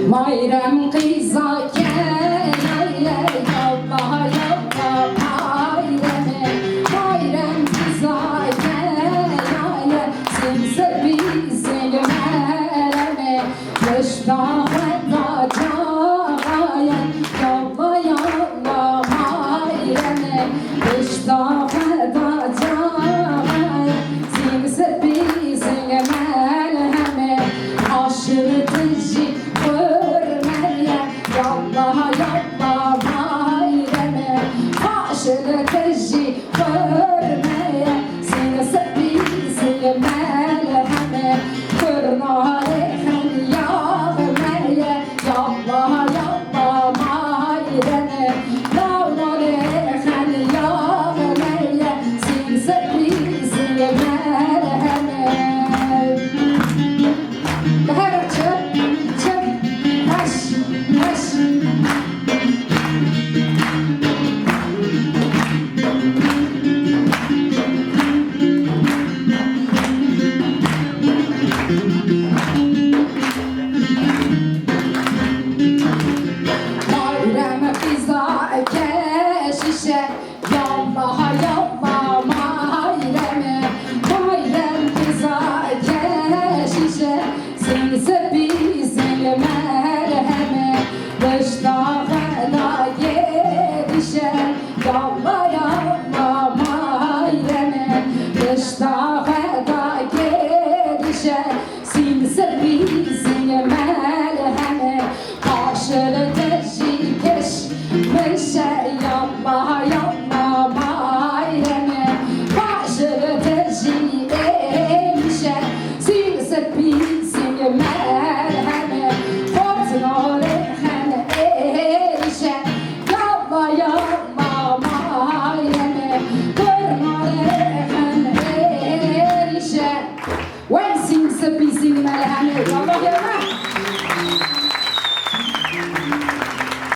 Mayrem kıysa keleye yallah yallah mayreme. Mayrem kıysa keleye simse bizim eleme. Yaşta feda çağayen yallah yallah mayreme. Yaşta feda çağayen simse bizim eleme. Aşırtıcı görmeye yallah yallah mayreme. Aşırtıcı görmeye seni sevdiğim melheme. Kırnalehen yağmeye yallah yallah mayreme. Lavnalehen yağmeye seni sevdiğim melheme. Daha çık, çık, haş, haş. Mayrem kıza keşişe yallah yallah mayreme. Mayrem kıza keşişe seni sevdiğim merheme. Dışta feda yedişe yallah yallah mayreme. Dışta feda yedişe seni sevdiğim merheme. Karşılığı geçmişe yallah yallah mayreme. Karşılığı geçmişe seni sevdiğim merheme. Fırtına lehen erişe yallah yallah mayreme. Fırtına lehen erişe ve seni sevdiğim merheme. Yallah yallah.